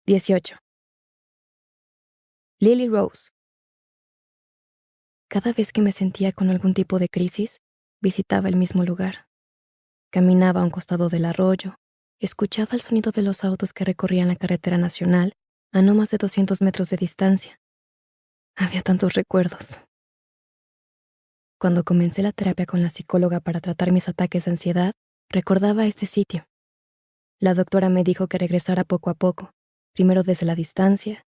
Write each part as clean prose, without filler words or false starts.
18. Lily Rose. Cada vez que me sentía con algún tipo de crisis, visitaba el mismo lugar. Caminaba a un costado del arroyo, escuchaba el sonido de los autos que recorrían la carretera nacional a no más de 200 metros de distancia. Había tantos recuerdos. Cuando comencé la terapia con la psicóloga para tratar mis ataques de ansiedad, recordaba este sitio. La doctora me dijo que regresara poco a poco, primero desde la distancia,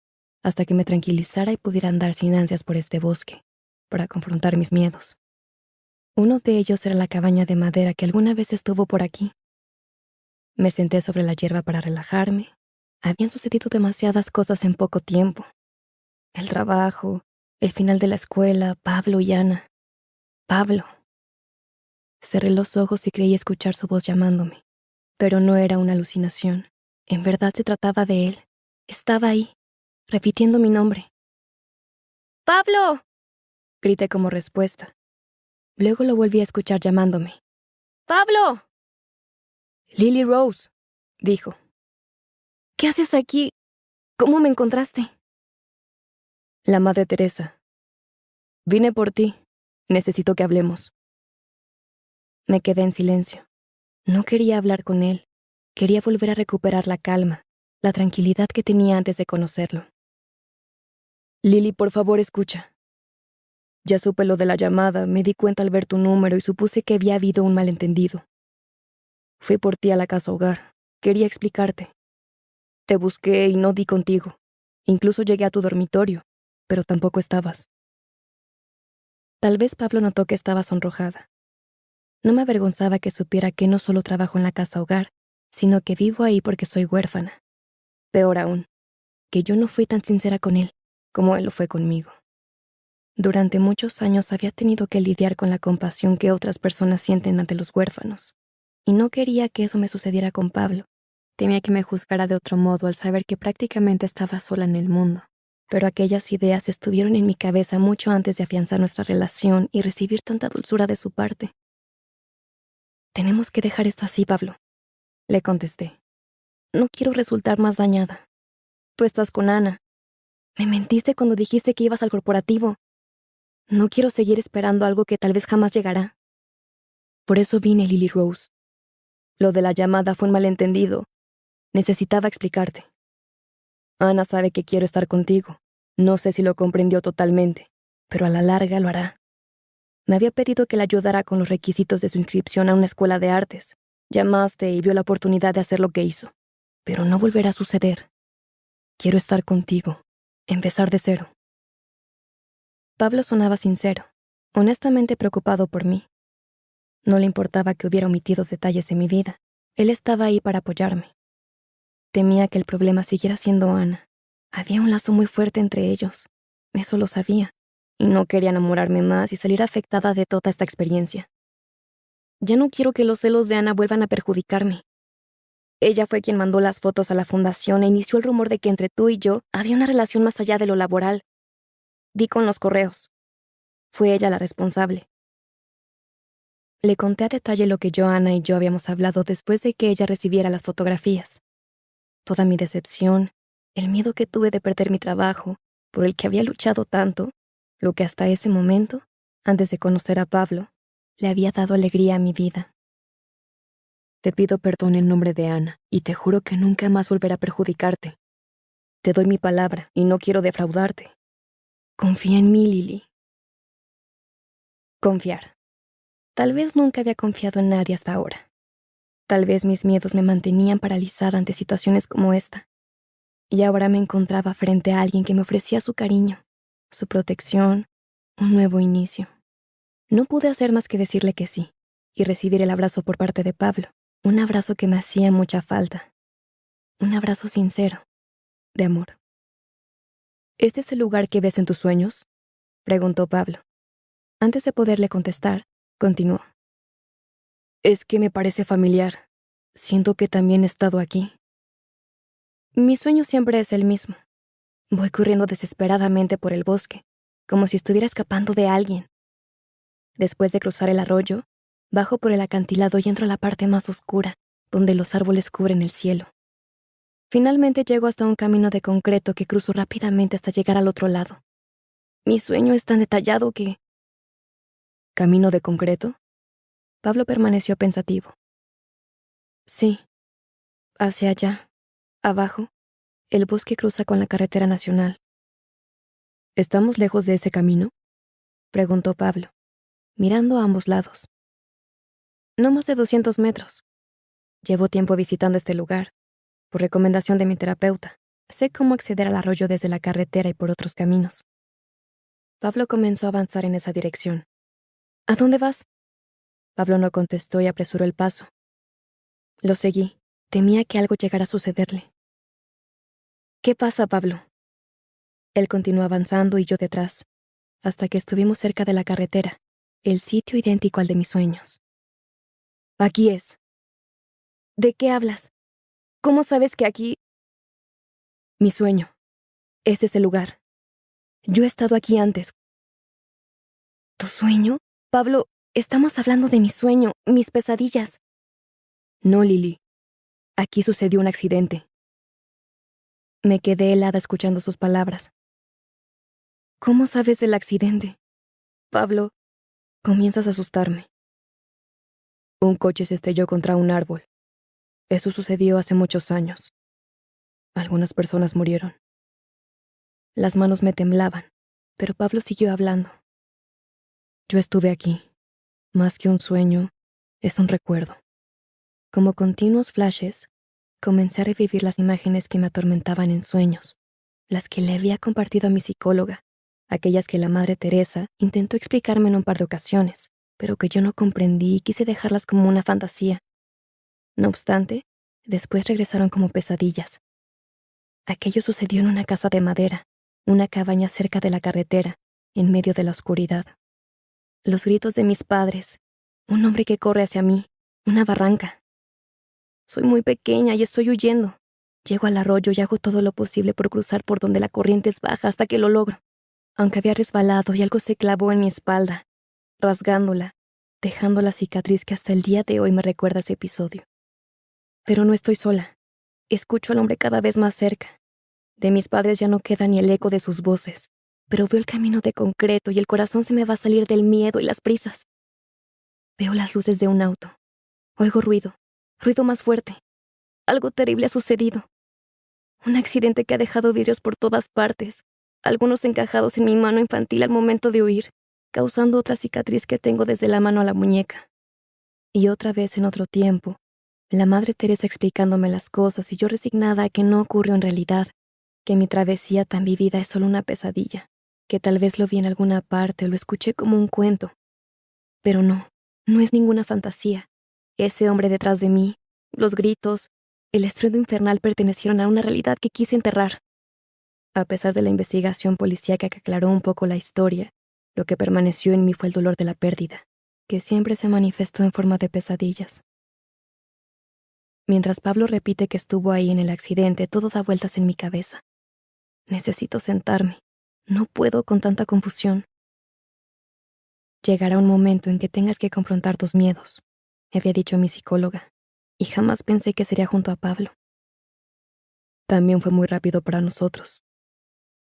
hasta que me tranquilizara y pudiera andar sin ansias por este bosque, para confrontar mis miedos. Uno de ellos era la cabaña de madera que alguna vez estuvo por aquí. Me senté sobre la hierba para relajarme. Habían sucedido demasiadas cosas en poco tiempo. El trabajo, el final de la escuela, Pablo y Ana. Pablo. Cerré los ojos y creí escuchar su voz llamándome. Pero no era una alucinación. En verdad se trataba de él. Estaba ahí, repitiendo mi nombre. ¡Pablo! Grité como respuesta. Luego lo volví a escuchar llamándome. ¡Pablo! Lily Rose, dijo. ¿Qué haces aquí? ¿Cómo me encontraste? La Madre Teresa. Vine por ti. Necesito que hablemos. Me quedé en silencio. No quería hablar con él. Quería volver a recuperar la calma, la tranquilidad que tenía antes de conocerlo. Lily, por favor, escucha. Ya supe lo de la llamada, me di cuenta al ver tu número y supuse que había habido un malentendido. Fui por ti a la casa hogar. Quería explicarte. Te busqué y no di contigo. Incluso llegué a tu dormitorio, pero tampoco estabas. Tal vez Pablo notó que estaba sonrojada. No me avergonzaba que supiera que no solo trabajo en la casa hogar, sino que vivo ahí porque soy huérfana. Peor aún, que yo no fui tan sincera con él como él lo fue conmigo. Durante muchos años había tenido que lidiar con la compasión que otras personas sienten ante los huérfanos, y no quería que eso me sucediera con Pablo. Temía que me juzgara de otro modo al saber que prácticamente estaba sola en el mundo. Pero aquellas ideas estuvieron en mi cabeza mucho antes de afianzar nuestra relación y recibir tanta dulzura de su parte. Tenemos que dejar esto así, Pablo, le contesté. No quiero resultar más dañada. Tú estás con Ana. Me mentiste cuando dijiste que ibas al corporativo. No quiero seguir esperando algo que tal vez jamás llegará. Por eso vine, Lily Rose. Lo de la llamada fue un malentendido. Necesitaba explicarte. Ana sabe que quiero estar contigo. No sé si lo comprendió totalmente, pero a la larga lo hará. Me había pedido que le ayudara con los requisitos de su inscripción a una escuela de artes. Llamaste y vio la oportunidad de hacer lo que hizo. Pero no volverá a suceder. Quiero estar contigo. Empezar de cero. Pablo sonaba sincero, honestamente preocupado por mí. No le importaba que hubiera omitido detalles de mi vida. Él estaba ahí para apoyarme. Temía que el problema siguiera siendo Ana. Había un lazo muy fuerte entre ellos. Eso lo sabía. Y no quería enamorarme más y salir afectada de toda esta experiencia. Ya no quiero que los celos de Ana vuelvan a perjudicarme. Ella fue quien mandó las fotos a la fundación e inició el rumor de que entre tú y yo había una relación más allá de lo laboral. Di con los correos. Fue ella la responsable. Le conté a detalle lo que Johanna y yo habíamos hablado después de que ella recibiera las fotografías. Toda mi decepción, el miedo que tuve de perder mi trabajo, por el que había luchado tanto, lo que hasta ese momento, antes de conocer a Pablo, le había dado alegría a mi vida. Te pido perdón en nombre de Ana, y te juro que nunca más volverá a perjudicarte. Te doy mi palabra, y no quiero defraudarte. Confía en mí, Lily. Confiar. Tal vez nunca había confiado en nadie hasta ahora. Tal vez mis miedos me mantenían paralizada ante situaciones como esta. Y ahora me encontraba frente a alguien que me ofrecía su cariño, su protección, un nuevo inicio. No pude hacer más que decirle que sí, y recibir el abrazo por parte de Pablo, un abrazo que me hacía mucha falta. Un abrazo sincero, de amor. ¿Este es el lugar que ves en tus sueños?, preguntó Pablo. Antes de poderle contestar, continuó. Es que me parece familiar. Siento que también he estado aquí. Mi sueño siempre es el mismo. Voy corriendo desesperadamente por el bosque, como si estuviera escapando de alguien. Después de cruzar el arroyo, bajo por el acantilado y entro a la parte más oscura, donde los árboles cubren el cielo. Finalmente llego hasta un camino de concreto que cruzo rápidamente hasta llegar al otro lado. Mi sueño es tan detallado que... ¿Camino de concreto? Pablo permaneció pensativo. Sí, hacia allá, abajo, el bosque cruza con la carretera nacional. ¿Estamos lejos de ese camino?, preguntó Pablo, mirando a ambos lados. No más de 200 metros. Llevo tiempo visitando este lugar. Por recomendación de mi terapeuta, sé cómo acceder al arroyo desde la carretera y por otros caminos. Pablo comenzó a avanzar en esa dirección. ¿A dónde vas? Pablo no contestó y apresuró el paso. Lo seguí. Temía que algo llegara a sucederle. ¿Qué pasa, Pablo? Él continuó avanzando y yo detrás, hasta que estuvimos cerca de la carretera, el sitio idéntico al de mis sueños. Aquí es. ¿De qué hablas? ¿Cómo sabes que aquí...? Mi sueño. Este es el lugar. Yo he estado aquí antes. ¿Tu sueño? Pablo, estamos hablando de mi sueño, mis pesadillas. No, Lily. Aquí sucedió un accidente. Me quedé helada escuchando sus palabras. ¿Cómo sabes del accidente? Pablo, comienzas a asustarme. Un coche se estrelló contra un árbol. Eso sucedió hace muchos años. Algunas personas murieron. Las manos me temblaban, pero Pablo siguió hablando. Yo estuve aquí. Más que un sueño, es un recuerdo. Como continuos flashes, comencé a revivir las imágenes que me atormentaban en sueños, las que le había compartido a mi psicóloga, aquellas que la Madre Teresa intentó explicarme en un par de ocasiones, pero que yo no comprendí y quise dejarlas como una fantasía. No obstante, después regresaron como pesadillas. Aquello sucedió en una casa de madera, una cabaña cerca de la carretera, en medio de la oscuridad. Los gritos de mis padres, un hombre que corre hacia mí, una barranca. Soy muy pequeña y estoy huyendo. Llego al arroyo y hago todo lo posible por cruzar por donde la corriente es baja hasta que lo logro. Aunque había resbalado y algo se clavó en mi espalda, rasgándola, dejando la cicatriz que hasta el día de hoy me recuerda ese episodio. Pero no estoy sola. Escucho al hombre cada vez más cerca. De mis padres ya no queda ni el eco de sus voces, pero veo el camino de concreto y el corazón se me va a salir del miedo y las prisas. Veo las luces de un auto. Oigo ruido más fuerte. Algo terrible ha sucedido. Un accidente que ha dejado vidrios por todas partes, algunos encajados en mi mano infantil al momento de huir, causando otra cicatriz que tengo desde la mano a la muñeca. Y otra vez en otro tiempo, la Madre Teresa explicándome las cosas y yo resignada a que no ocurrió en realidad, que mi travesía tan vivida es solo una pesadilla, que tal vez lo vi en alguna parte o lo escuché como un cuento. Pero no, no es ninguna fantasía. Ese hombre detrás de mí, los gritos, el estruendo infernal pertenecieron a una realidad que quise enterrar. A pesar de la investigación policíaca que aclaró un poco la historia, lo que permaneció en mí fue el dolor de la pérdida, que siempre se manifestó en forma de pesadillas. Mientras Pablo repite que estuvo ahí en el accidente, todo da vueltas en mi cabeza. Necesito sentarme. No puedo con tanta confusión. Llegará un momento en que tengas que confrontar tus miedos, me había dicho mi psicóloga, y jamás pensé que sería junto a Pablo. También fue muy rápido para nosotros,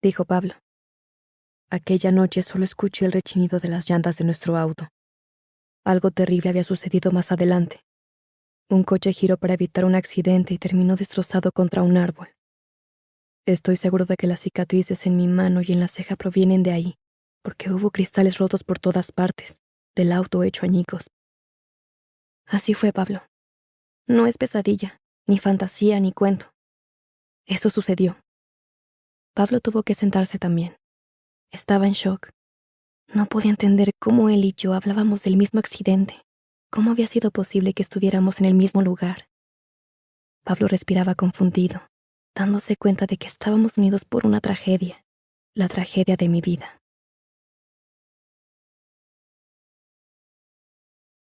dijo Pablo. Aquella noche solo escuché el rechinido de las llantas de nuestro auto. Algo terrible había sucedido más adelante. Un coche giró para evitar un accidente y terminó destrozado contra un árbol. Estoy seguro de que las cicatrices en mi mano y en la ceja provienen de ahí, porque hubo cristales rotos por todas partes, del auto hecho añicos. Así fue, Pablo. No es pesadilla, ni fantasía, ni cuento. Eso sucedió. Pablo tuvo que sentarse también. Estaba en shock. No podía entender cómo él y yo hablábamos del mismo accidente. ¿Cómo había sido posible que estuviéramos en el mismo lugar? Pablo respiraba confundido, dándose cuenta de que estábamos unidos por una tragedia, la tragedia de mi vida.